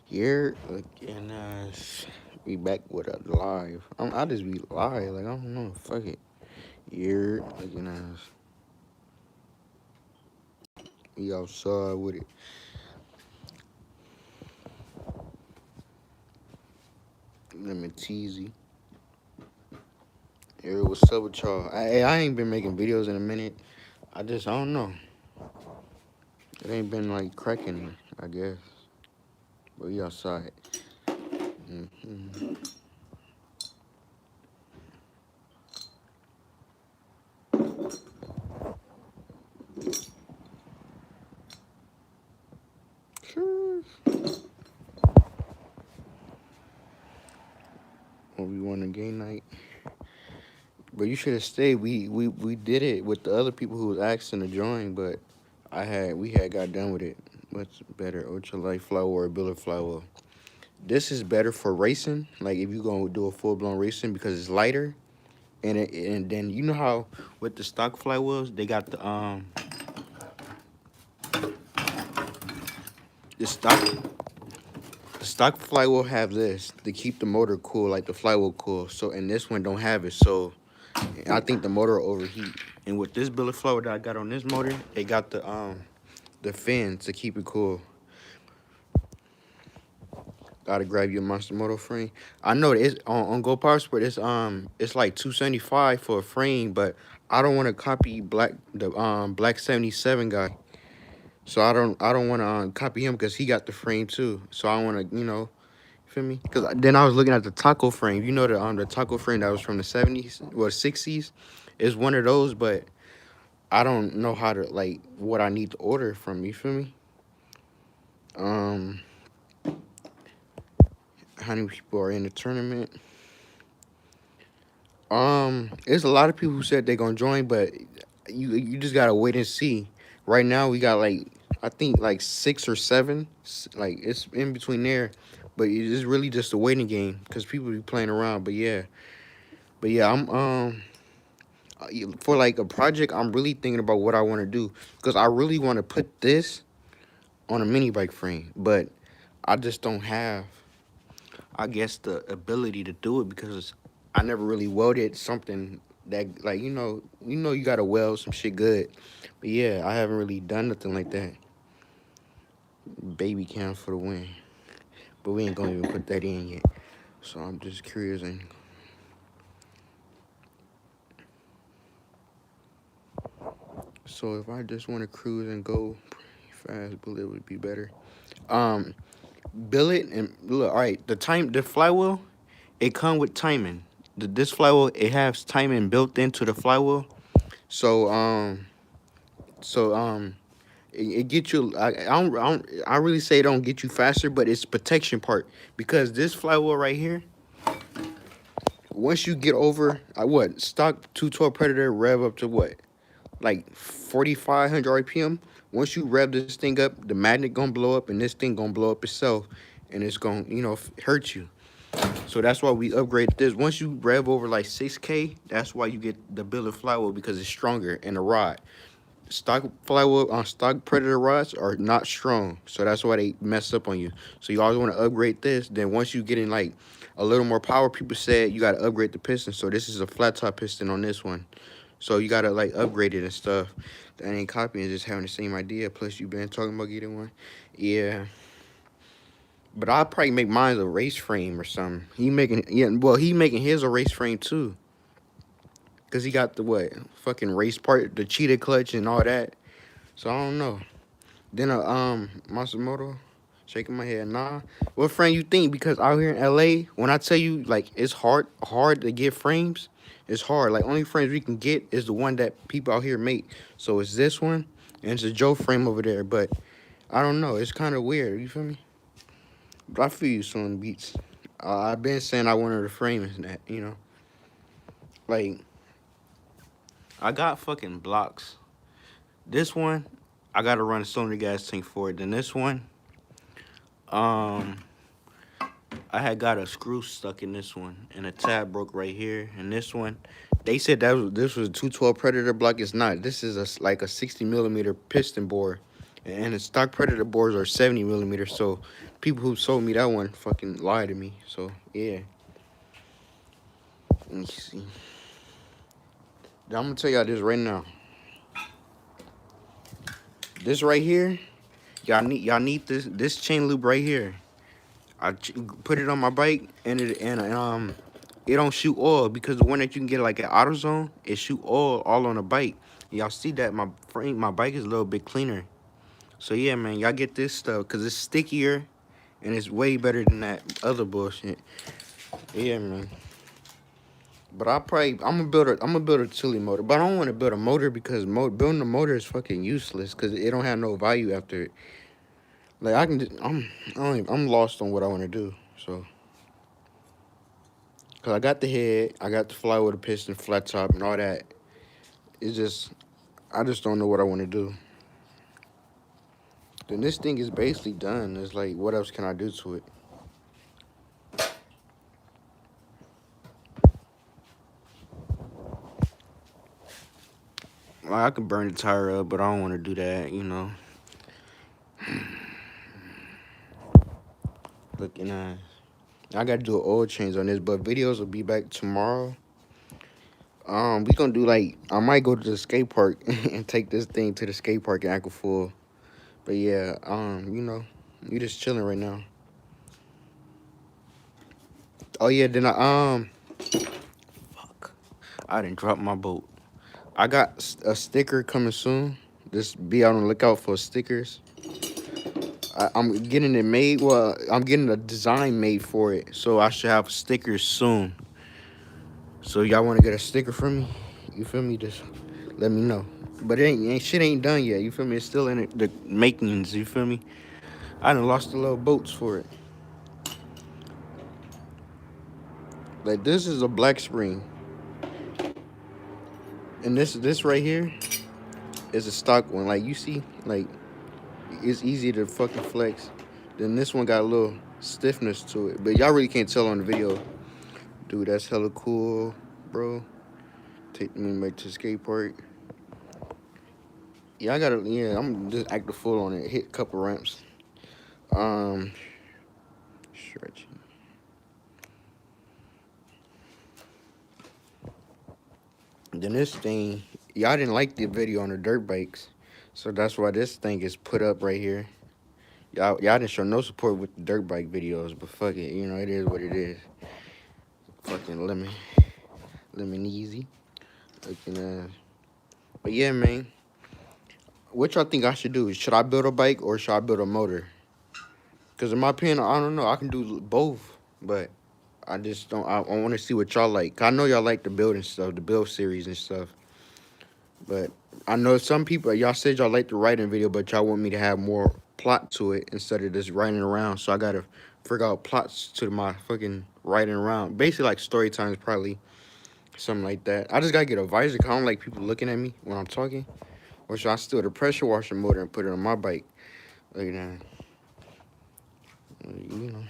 Here, like, and we back with a live. I just be live, like I don't know, fuck it. Here, like, we outside with it. Lemon teasy. Here, what's up with y'all? I ain't been making videos in a minute. I don't know. It ain't been like cracking, I guess. But we outside. Mm-hmm. Sure. When we won a game night. But you should have stayed. We did it with the other people who was asking to join, but we had got done with it. What's better, ultralight flower or billet flower? This is better for racing. Like if you gonna do a full blown racing because it's lighter, and then you know how with the stock flywheels they got the stock the stock flywheel have this to keep the motor cool, like the flywheel cool. So and this one don't have it. So I think the motor will overheat. And with this billet flower that I got on this motor, it got the fin to keep it cool. Gotta grab your Monster Moto frame. I know that it's on GoPro Sport. It's like $275 for a frame, but I don't want to copy Black 77 guy. So I don't want to copy him because he got the frame too. So I want to feel me? Because then I was looking at the taco frame. You know the taco frame that was from the 70s or 60s. It's one of those, but I don't know how to like what I need to order from. You feel me? Um, how many people are in the tournament? There's a lot of people who said they're gonna join, but you just gotta wait and see. Right now we got like I think like 6 or 7, like it's in between there, but it's really just a waiting game because people be playing around. But yeah, for like a project, I'm really thinking about what I want to do because I really want to put this on a mini bike frame, but I just don't have, I guess, the ability to do it because I never really welded something that like you gotta weld some shit good. But yeah, I haven't really done nothing like that. Baby cam for the win, but we ain't gonna even put that in yet. So I'm just curious. And so if I just want to cruise and go pretty fast, bullet would be better. Um, Billet and look, all right. The flywheel, it come with timing. This flywheel, it has timing built into the flywheel. So so it get you. I really say it don't get you faster, but it's protection part because this flywheel right here. Once you get over, what stock 212 Predator rev up to what, like 4,500 RPM. Once you rev this thing up, the magnet gonna blow up, and this thing gonna blow up itself, and it's gonna hurt you. So that's why we upgrade this. Once you rev over like 6K, that's why you get the billet flywheel because it's stronger and the rod. Stock flywheel on stock Predator rods are not strong, so that's why they mess up on you. So you always want to upgrade this. Then once you get in like a little more power, people said you got to upgrade the piston. So this is a flat top piston on this one. So you got to like upgrade it and stuff. That ain't copying, just having the same idea. Plus you been talking about getting one. Yeah. But I'll probably make mine a race frame or something. He making his a race frame too. Cause he got the what fucking race part, the cheetah clutch and all that. So I don't know. Then Masamoto, shaking my head. Nah. What frame you think? Because out here in LA, when I tell you like it's hard to get frames, it's hard. Like only frames we can get is the one that people out here make. So it's this one and it's a Joe frame over there. But I don't know. It's kind of weird. You feel me? But I feel you, son beats. I've been saying I wanted a frame and that. Like I got fucking blocks. This one, I gotta run a cylinder gas tank for it. Then this one, I had got a screw stuck in this one, and a tab broke right here. And this one, they said this was a 212 Predator block. It's not. This is like a 60 millimeter piston bore, And the stock Predator boards are 70 millimeters. So people who sold me that one fucking lied to me. So yeah. Let me see. I'm gonna tell y'all this right now. This right here, y'all need this chain loop right here. I put it on my bike, and it don't shoot oil, because the one that you can get like at AutoZone, it shoot oil all on the bike. Y'all see that my bike is a little bit cleaner. So yeah, man, y'all get this stuff because it's stickier and it's way better than that other bullshit. Yeah, man. But I'm gonna build a Tilly motor, but I don't want to build a motor because building a motor is fucking useless because it don't have no value after it. Like I can, just, I'm lost on what I want to do. So, cause I got the head, I got the flywheel, the piston, flat top, and all that. It's just, I just don't know what I want to do. Then this thing is basically done. It's like, what else can I do to it? Like, I can burn the tire up, but I don't want to do that, you know. Looking at, I gotta do an oil change on this, but videos will be back tomorrow. We gonna do like, I might go to the skate park and take this thing to the skate park and act a fool. But yeah, you know, we just chilling right now. Oh yeah, then fuck, I didn't drop my boat. I got a sticker coming soon. Just be on the lookout for stickers. I'm getting it made. Well, I'm getting a design made for it, so I should have stickers soon. So y'all want to get a sticker from me? You feel me? Just let me know. But shit ain't done yet. You feel me? It's still in the makings. You feel me? I done lost the little boats for it. Like this is a black spring, and this right here is a stock one. Like you see, like it's easy to fucking flex. Then this one got a little stiffness to it, but y'all really can't tell on the video. Dude, that's hella cool, bro. Take me back to the skate park. Yeah, I'm just acting full on it. Hit a couple ramps. Stretching. Then this thing, y'all didn't like the video on the dirt bikes, so that's why this thing is put up right here. Y'all didn't show no support with the dirt bike videos, but fuck it, you know, it is what it is. Fucking lemon easy. Looking but yeah, man. What y'all think I should do? Should I build a bike or should I build a motor? Because in my opinion, I don't know. I can do both, but I just don't. I want to see what y'all like. I know y'all like the building stuff, the build series and stuff. But I know some people, y'all said y'all like the writing video, but y'all want me to have more plot to it instead of just writing around. So I got to figure out plots to my fucking writing around. Basically like story times, probably something like that. I just got to get a visor because I don't like people looking at me when I'm talking. Or should I steal the pressure washer motor and put it on my bike? Look at that. You know.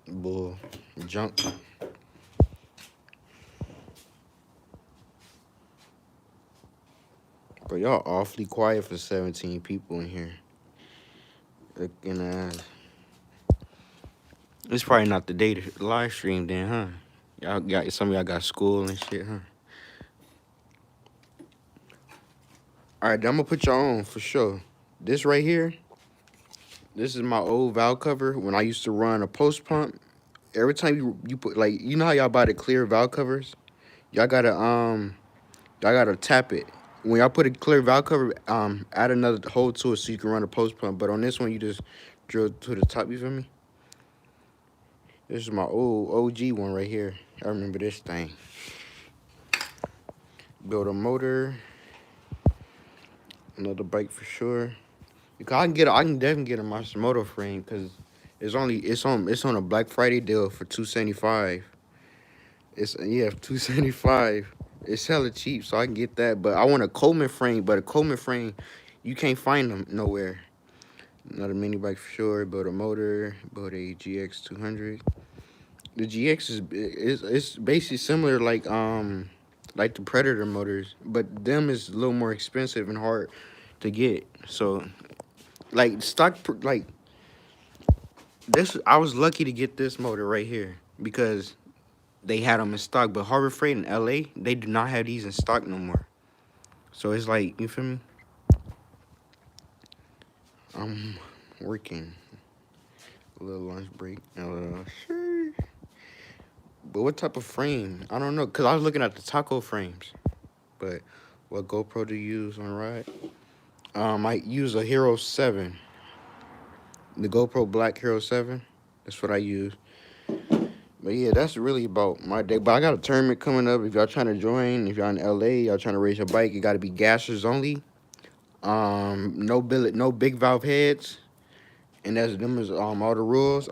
Bull. Junk. But y'all awfully quiet for 17 people in here. Looking at. It's probably not the day to live stream then, huh? Y'all got some of y'all got school and shit, huh? All right, I'm gonna put y'all on for sure. This right here, this is my old valve cover when I used to run a post pump. Every time you put, like, you know how y'all buy the clear valve covers? Y'all gotta tap it. When y'all put a clear valve cover, add another hole to it so you can run a post pump. But on this one, you just drill to the top. You feel me? This is my old OG one right here. I remember this thing. Build a motor. Another bike for sure. Because I can definitely get a Monster Moto frame because it's on a Black Friday deal for $275. It's $275. It's hella cheap, so I can get that. But I want a Coleman frame, but a Coleman frame, you can't find them nowhere. Another mini bike for sure. Build a motor. Build a GX 200. The GX is it's basically similar like like the Predator motors, but them is a little more expensive and hard to get. So like like this, I was lucky to get this motor right here because they had them in stock. But Harbor Freight in LA, they do not have these in stock no more. So it's like, you feel me? I'm working. A little lunch break. Sure. But what type of frame? I don't know, cause I was looking at the taco frames. But what GoPro to use on ride? I use a Hero 7. The GoPro Black Hero 7. That's what I use. But yeah, that's really about my day. But I got a tournament coming up. If y'all trying to join, if y'all in LA, y'all trying to race your bike, it gotta be gassers only. No billet, no big valve heads. And that's them is all the rules.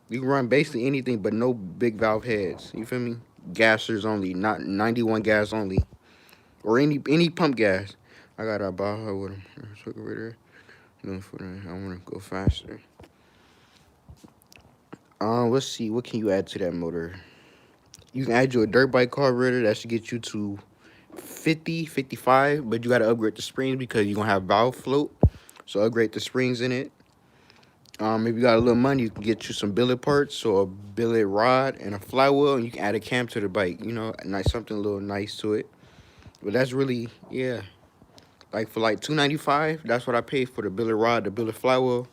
You can run basically anything but no big valve heads. You feel me? Gassers only, not 91 gas only. Or any pump gas. I got a Baja with them. I wanna go faster. Let's see, what can you add to that motor? You can add you a dirt bike carburetor that should get you to 50, 55, but you gotta upgrade the springs because you're gonna have valve float. So upgrade the springs in it. If you got a little money, you can get you some billet parts or a billet rod and a flywheel, and you can add a cam to the bike. You know, nice something a little nice to it. But that's really, yeah. Like for like $295, that's what I paid for the billet rod, the billet flywheel,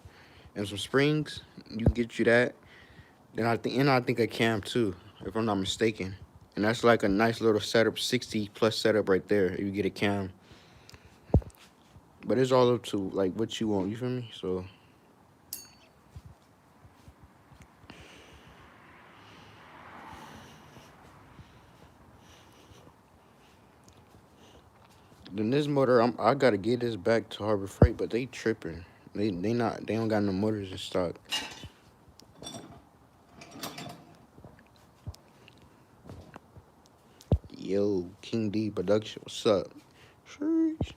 and some springs. You can get you that. Then I think a cam too, if I'm not mistaken. And that's like a nice little setup, 60 plus setup right there if you get a cam. But it's all up to like what you want, you feel me? So then this motor, I gotta get this back to Harbor Freight, but they tripping. They don't got no motors in stock. Yo, King D Production, what's up? Sheesh.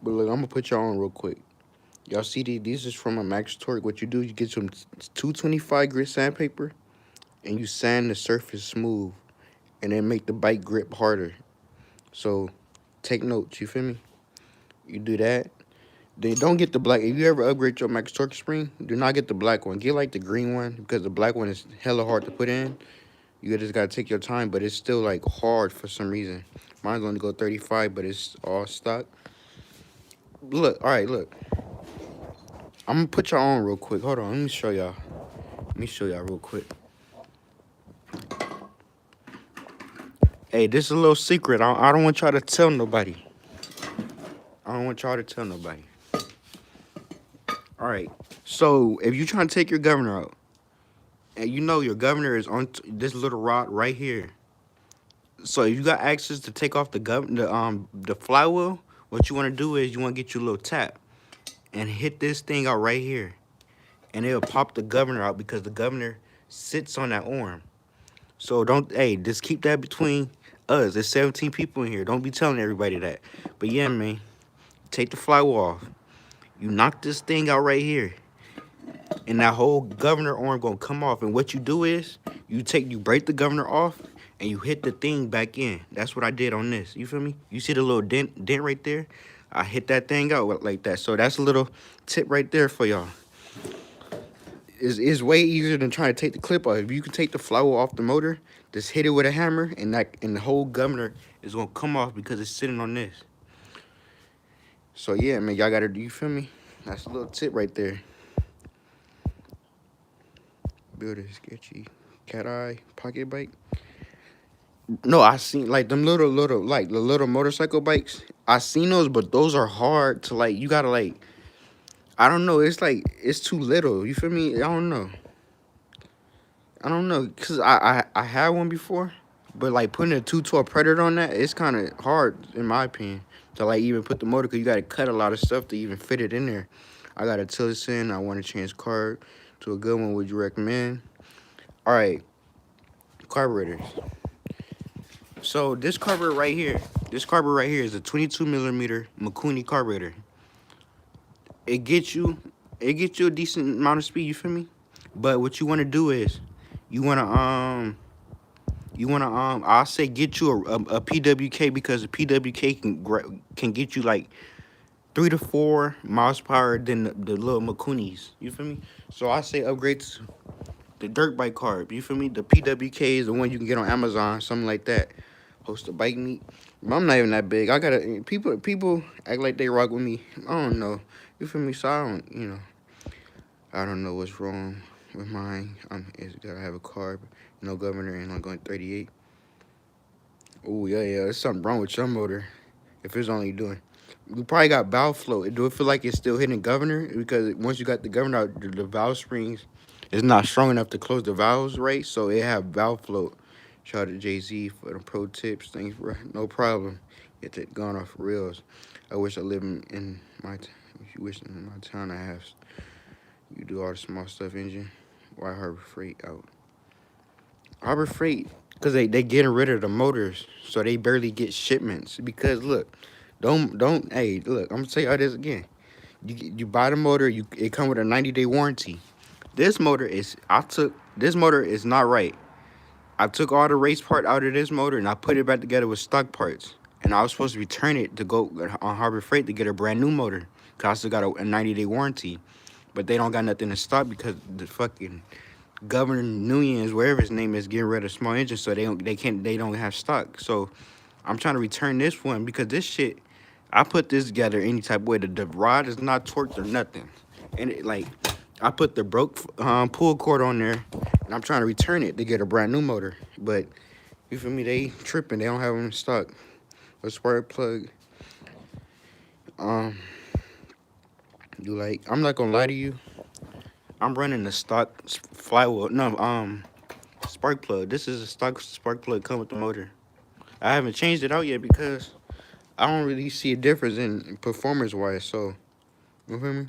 But look, I'm gonna put y'all on real quick. Y'all see these is from a Max Torque. What you do, you get some 225 grit sandpaper, and you sand the surface smooth, and then make the bike grip harder. So take notes, you feel me? You do that. Then don't get the black. If you ever upgrade your Max Torque spring, do not get the black one. Get like the green one because the black one is hella hard to put in. You just gotta take your time, but it's still like hard for some reason. Mine's only go 35, but it's all stock. Look, all right, look. I'm gonna put y'all on real quick. Hold on, let me show y'all. Let me show y'all real quick. Hey, this is a little secret. I don't want y'all to tell nobody. I don't want y'all to tell nobody. All right. So if you're trying to take your governor out, and you know your governor is on this little rod right here. So if you got access to take off the flywheel, what you want to do is you want to get your little tap and hit this thing out right here, and it'll pop the governor out because the governor sits on that arm. So just keep that between us. There's 17 people in here. Don't be telling everybody that. But yeah, man, take the flywheel off. You knock this thing out right here, and that whole governor arm gonna come off. And what you do is you break the governor off and you hit the thing back in. That's what I did on this. You feel me? You see the little dent right there? I hit that thing out like that. So that's a little tip right there for y'all. It's way easier than trying to take the clip off. If you can take the flywheel off the motor, just hit it with a hammer, and the whole governor is gonna come off because it's sitting on this. So yeah, man, y'all gotta do. You feel me? That's a little tip right there. Build a sketchy cat eye pocket bike. No, I seen like them little like the little motorcycle bikes. I seen those, but those are hard to like. You gotta like. I don't know. It's like it's too little. You feel me? I don't know. Cause I had one before, but like putting a 212 Predator on that, it's kind of hard in my opinion to like even put the motor, cause you gotta cut a lot of stuff to even fit it in there. I got a Tillerson. I want to change carb to a good one. Would you recommend? All right, carburetors. So this carburetor right here is a 22 millimeter Mikuni carburetor. It it gets you a decent amount of speed. You feel me? But what you want to do is, you want to I'll say get you a PWK, because a PWK can get you like 3 to 4 miles per hour than the little Makunis. You feel me? So I say upgrade to the dirt bike carb. You feel me? The PWK is the one you can get on Amazon, something like that. Host a bike meet. But I'm not even that big. I gotta people act like they rock with me. I don't know. You feel me? So I don't know what's wrong with mine. It's gotta have a carb, no governor, and I'm going 38. Oh yeah, there's something wrong with your motor. If it's only doing, you probably got valve flow. Do it feel like it's still hitting governor? Because once you got the governor out, the valve springs is not strong enough to close the valves right, so it have valve float. Shout out to Jay-Z for the pro tips. Thanks, bro. No problem. Get it gone off rails. I wish I lived in my if you wish in my town I have. You do all the small stuff engine. Why Harbor Freight out? Harbor Freight, because they getting rid of the motors, so they barely get shipments. Because look, hey, look, I'm gonna tell y'all this again. You buy the motor, it come with a 90-day warranty. This motor is not right. I took all the race part out of this motor and I put it back together with stock parts. And I was supposed to return it to go on Harbor Freight to get a brand new motor, cause I still got a 90-day warranty. But they don't got nothing to stock because the fucking Governor Nunes, wherever his name is, getting rid of small engines, so they don't have stock. So I'm trying to return this one because this shit, I put this together any type of way. The rod is not torqued or nothing, and I put the broke pull cord on there, and I'm trying to return it to get a brand new motor. But you feel me? They tripping. They don't have them in stock. A spark plug. I'm not gonna lie to you. I'm running the stock flywheel. No, spark plug. This is a stock spark plug come with the motor. I haven't changed it out yet because I don't really see a difference in performance wise. So, you feel me?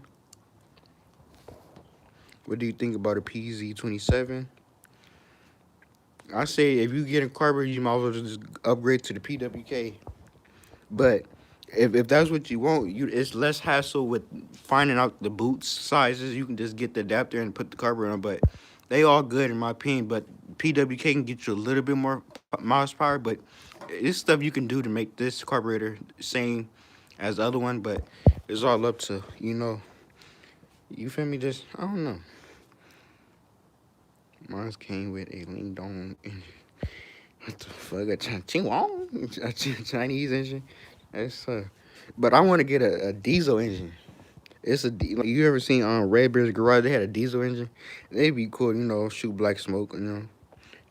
What do you think about a PZ27? I say if you get a carburetor, you might as well just upgrade to the PWK. But if that's what you want, it's less hassle with finding out the boot sizes. You can just get the adapter and put the carburetor on. But they all good in my opinion. But PWK can get you a little bit more miles per hour. But it's stuff you can do to make this carburetor same as the other one. But it's all up to, you feel me? Just, I don't know. Mine came with a Ling Dong engine. What the fuck? A Chinese engine? That's but I want to get a diesel engine. Like, you ever seen Redbeard's Garage? They had a diesel engine. They'd be cool, shoot black smoke.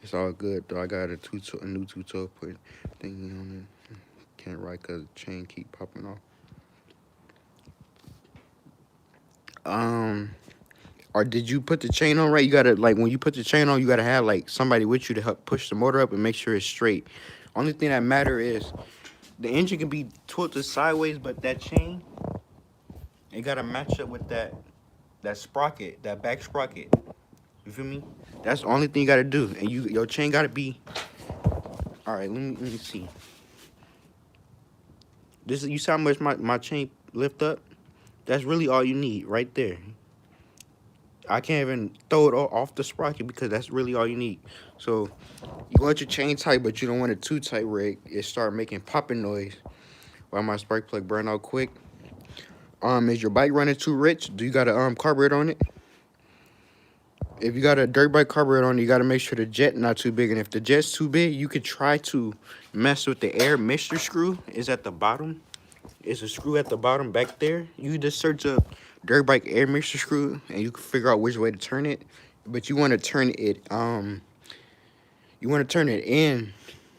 It's all good though. I got a new 212 put thingy on it. Can't ride cause the chain keep popping off. Or did you put the chain on right? You gotta, like, when you put the chain on, you gotta have like somebody with you to help push the motor up and make sure it's straight. Only thing that matter is the engine can be tilted sideways, but that chain, it gotta match up with that sprocket, that back sprocket. You feel me? That's the only thing you gotta do. And your chain gotta be. All right, let me see. You see how much my chain lift up? That's really all you need right there. I can't even throw it off the sprocket because that's really all you need. So you want your chain tight, but you don't want it too tight where it start making popping noise while my spark plug burn out quick. Is your bike running too rich? Do you got a carburetor on it? If you got a dirt bike carburetor on it, you got to make sure the jet not too big. And if the jet's too big, you could try to mess with the air mixture screw. Is at the bottom. It's a screw at the bottom back there. You just search up dirt bike air mixture screw and you can figure out which way to turn it. But you want to turn it you want to turn it in.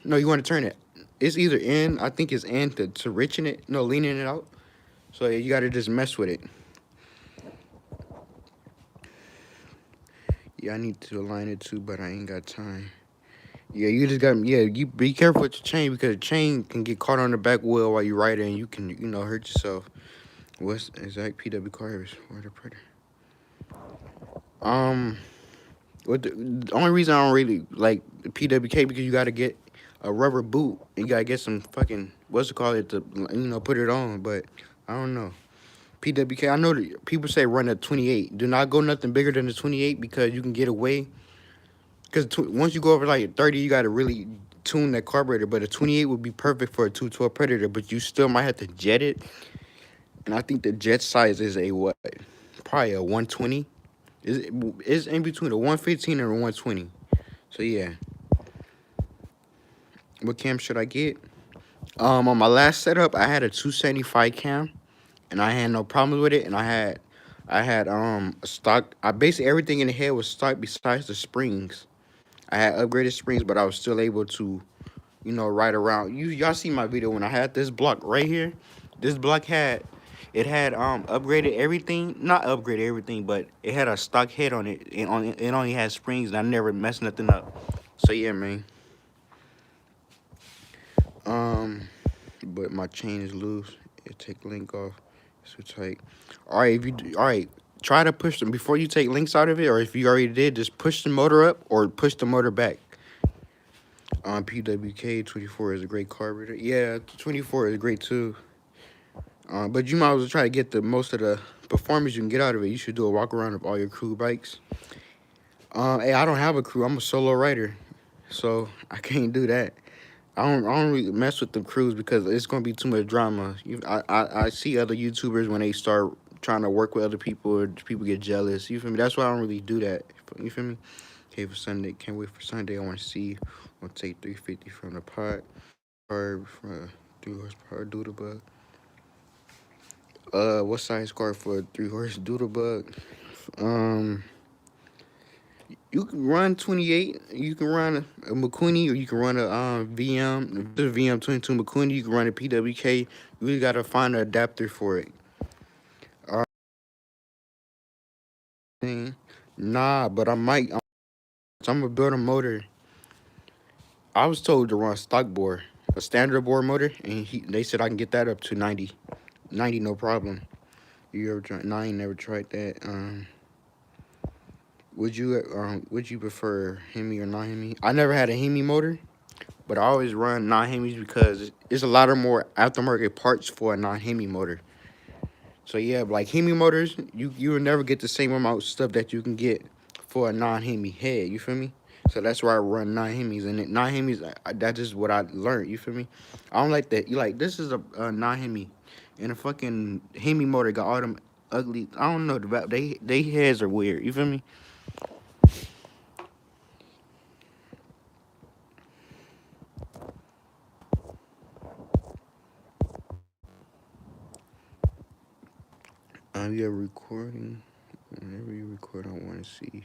No, you want to turn it. It's either in, I think it's in to richen it. No, leaning it out. So you got to just mess with it. Yeah, I need to align it too, but I ain't got time. Yeah, you be careful with your chain because the chain can get caught on the back wheel while you ride it and you can, hurt yourself. What's exact PW cars? What a predator. The only reason I don't really like the PWK because you gotta get a rubber boot. You gotta get some fucking to put it on. But I don't know. PWK. I know that people say run a 28. Do not go nothing bigger than the 28 because you can get away. Because once you go over like 30, you got to really tune that carburetor. But a 28 would be perfect for a 212 Predator, but you still might have to jet it. And I think the jet size is a what? Probably a 120. It's in between a 115 and a 120. So yeah. What cam should I get? On my last setup, I had a 275 cam, and I had no problems with it. And I had a stock. I basically everything in the head was stock besides the springs. I had upgraded springs, but I was still able to, ride around. Y'all see my video when I had this block right here. This block had upgraded everything. Not upgraded everything, but it had a stock head on it. It only had springs, and I never messed nothing up. So yeah, man. But my chain is loose. It take link off. It's too tight. All right, all right, try to push them before you take links out of it, or if you already did, just push the motor up or push the motor back. PWK 24 is a great carburetor. Yeah, 24 is great too. But you might as well try to get the most of the performance you can get out of it. You should do a walk around of all your crew bikes. Hey, I don't have a crew. I'm a solo rider, so I can't do that. I don't really mess with the crews because it's gonna be too much drama. I see other YouTubers when they start trying to work with other people, or people get jealous. You feel me? That's why I don't really do that. You feel me? Okay, for Sunday, can't wait for Sunday. I want to see. I'm gonna take 350 from the pot, carb from a 3 horsepower doodlebug. What size car for a 3 horse doodlebug? You can run 28. You can run a McQueen, or you can run a VM. The VM22 McQueen. You can run a PWK. You really gotta find an adapter for it. Nah, but I might. I'm gonna build a motor. I was told to run stock bore, a standard bore motor, and they said I can get that up to 90. 90, no problem. You ever tried? No, I ain't never tried that. Would you prefer Hemi or non-Hemi? I never had a Hemi motor, but I always run non-Hemis because it's a lot of more aftermarket parts for a non-Hemi motor. So yeah, like Hemi motors, you will never get the same amount of stuff that you can get for a non-Hemi head. You feel me? So that's why I run non-Hemis, and non-Hemis, that's just what I learned. You feel me? I don't like that. You like this is a non-Hemi, and a fucking Hemi motor got all them ugly. I don't know, they heads are weird. You feel me? You're recording. Whenever you record, I want to see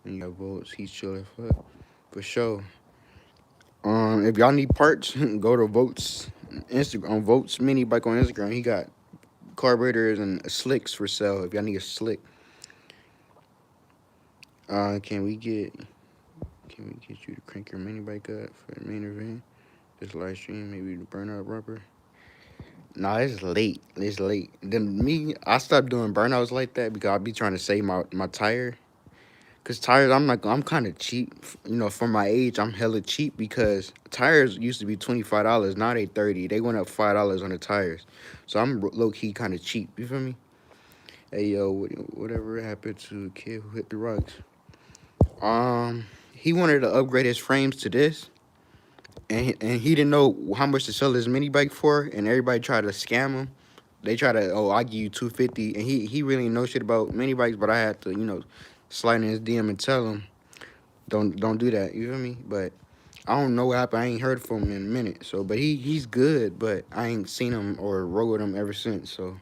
when you have votes. He's chilling for sure. If y'all need parts, go to Votes Instagram on Votes Mini Bike on Instagram. He got carburetors and slicks for sale. If y'all need a slick, can we get you to crank your mini bike up for the main event? This live stream, maybe the burnout rubber. Nah, it's late. It's late. Then I stopped doing burnouts like that because I be trying to save my tire. Cause tires, I'm kind of cheap. For my age, I'm hella cheap because tires used to be $25. Now they 30. They went up $5 on the tires. So I'm low key kind of cheap. You feel me? Hey yo, whatever happened to the kid who hit the rocks? He wanted to upgrade his frames to this, and he didn't know how much to sell his mini bike for, and everybody tried to scam him. They try to, I give you 250, and he really didn't know shit about mini bikes, but I had to, slide in his DM and tell him, don't do that. You feel me? But I don't know what happened. I ain't heard from him in a minute. So, but he's good, but I ain't seen him or rode with him ever since. So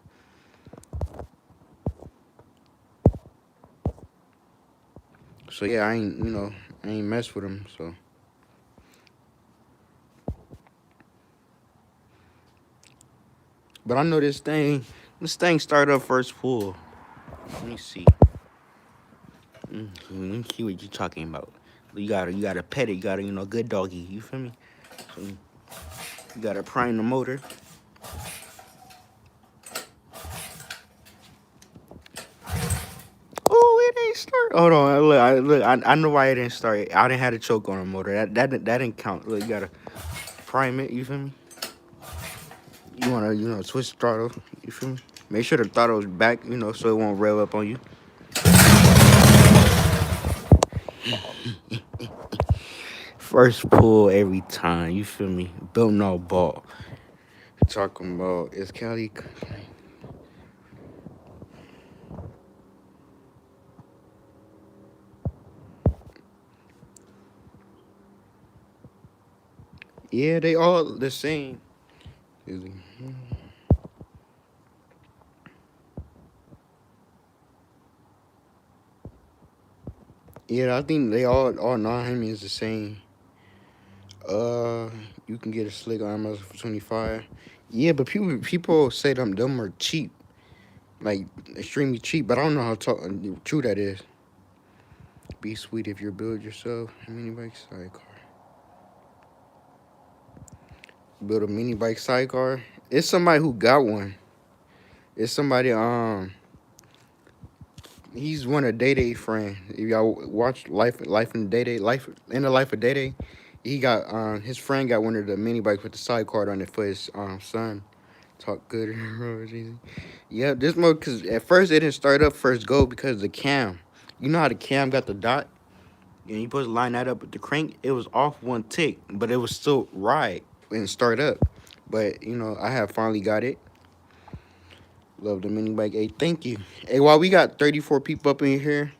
yeah, I ain't messed with him. So, but I know this thing started up first pull. Let me see. Let me see what you talking about. You gotta pet it. You gotta, good doggy. You feel me? So you gotta prime the motor. Oh, it ain't start. Hold on, look. I know why it didn't start. I didn't have a choke on the motor. That didn't count. Look, you gotta prime it. You feel me? You wanna switch throttle. You feel me? Make sure the throttle's back, you know, so it won't rev up on you. First pull every time, you feel me? Built no ball. Talking about is Cali. Yeah, they all the same. Yeah, I think they all 9 is the same. You can get a slick armor for 25. Yeah, but people say them are cheap, like extremely cheap. But I don't know how true that is. Be sweet if you build yourself a mini bike sidecar. Build a mini bike sidecar. It's somebody who got one. It's somebody he's one of Day Day friend. If y'all watch Life in Day Day, Life in the Life of Day Day, he got his friend got one of the mini bikes with the sidecar on it for his son. Talk good. Yeah, this mode, because at first it didn't start up first go because the cam. You know how the cam got the dot? And you supposed to line that up with the crank. It was off one tick, but it was still right and start up. But, you know, I have finally got it. Love the mini bike. Hey, thank you. Hey, while we got 34 people up in here,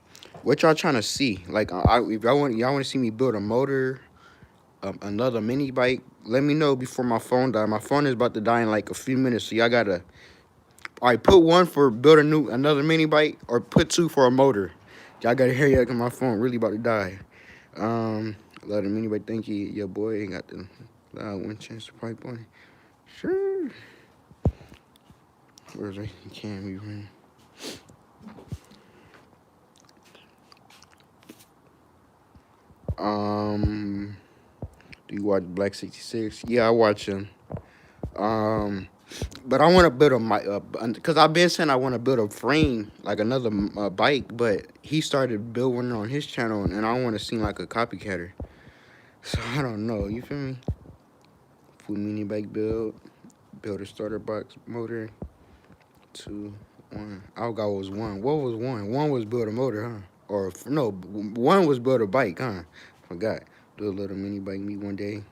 what y'all trying to see? Like, if y'all want to see me build a motor, another mini bike, let me know before my phone die. My phone is about to die in like a few minutes, so y'all gotta. All right, put one for build another mini bike, or put two for a motor. Y'all gotta hurry up, cause my phone really about to die. Love the mini bike. Thank you, your boy. Ain't got the loud one chance to pipe on it. Sure. Where's it? You can't be running. Do you watch Black 66? Yeah, I watch him. But I want to build because I've been saying I want to build a frame, like another bike, but he started building on his channel, and I don't want to seem like a copycatter. So I don't know, you feel me? Full mini bike build a starter box motor, 2, 1. I forgot what was 1. What was 1? 1 was build a motor, huh? Or no, 1 was build a bike, huh? Forgot. Do a little mini bike me one day.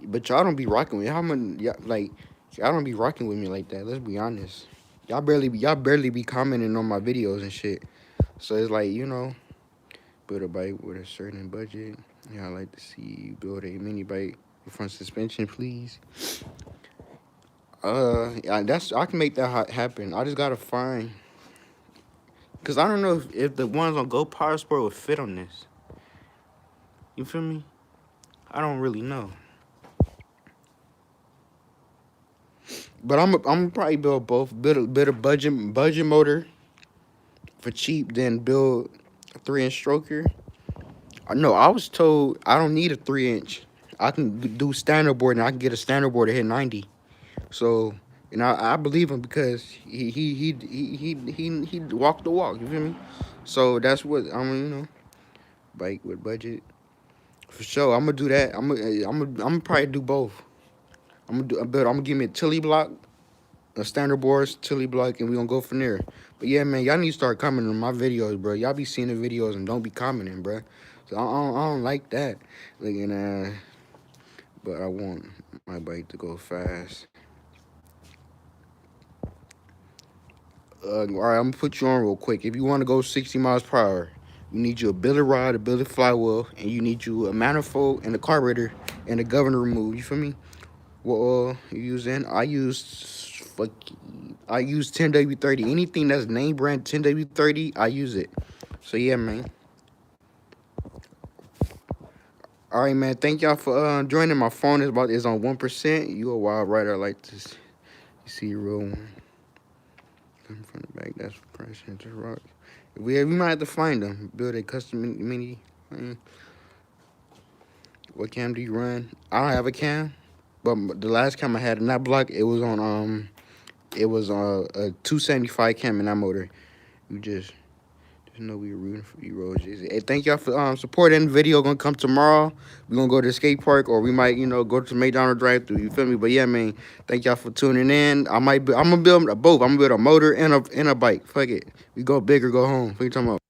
But y'all don't be rocking with y'all don't be rocking with me like that. Let's be honest. Y'all barely be commenting on my videos and shit. So it's like, you know, build a bike with a certain budget. Yeah, I like to see you build a mini bike with front suspension, please. Yeah, I can make that happen. I just gotta find, cause I don't know if the ones on Go Power Sport would fit on this. You feel me? I don't really know. But I'm probably build both. Build a bit of budget motor for cheap, then build a 3-inch stroker. No, I was told I don't need a 3-inch. I can do standard board, and I can get a standard board to hit 90. So, and I believe him because he walked the walk. You feel me? So that's what you know, bike with budget for sure. I'm gonna do that. I'm gonna probably do both. I'm gonna give me a Tilly block, a standard boards, Tilly block, and we gonna go from there. But yeah, man, y'all need to start commenting on my videos, bro. Y'all be seeing the videos and don't be commenting, bro. So I don't like that. Like, but I want my bike to go fast. All right, I'm gonna put you on real quick. If you want to go 60 miles per hour, you need you a billet rod, a billet flywheel, and you need you a manifold and a carburetor and a governor remove. You feel me? What oil you using? I use 10W30. Anything that's name brand 10W30, I use it. So yeah, man. All right, man. Thank y'all for joining. My phone is on 1%. You a wild rider. I like to see you roll one. Come from the back. That's price into rock. We might have to find them. Build a custom mini. What cam do you run? I don't have a cam, but the last cam I had in that block, it was on a 275 cam in that motor. You just Just know we rooting for you, Roses. Hey, thank y'all for supporting. Video gonna come tomorrow. We gonna go to the skate park, or we might, go to McDonald's drive-through. You feel me? But yeah, man, thank y'all for tuning in. I'm gonna build both. I'm gonna build a motor and a bike. Fuck it. We go big or go home. What you talking about?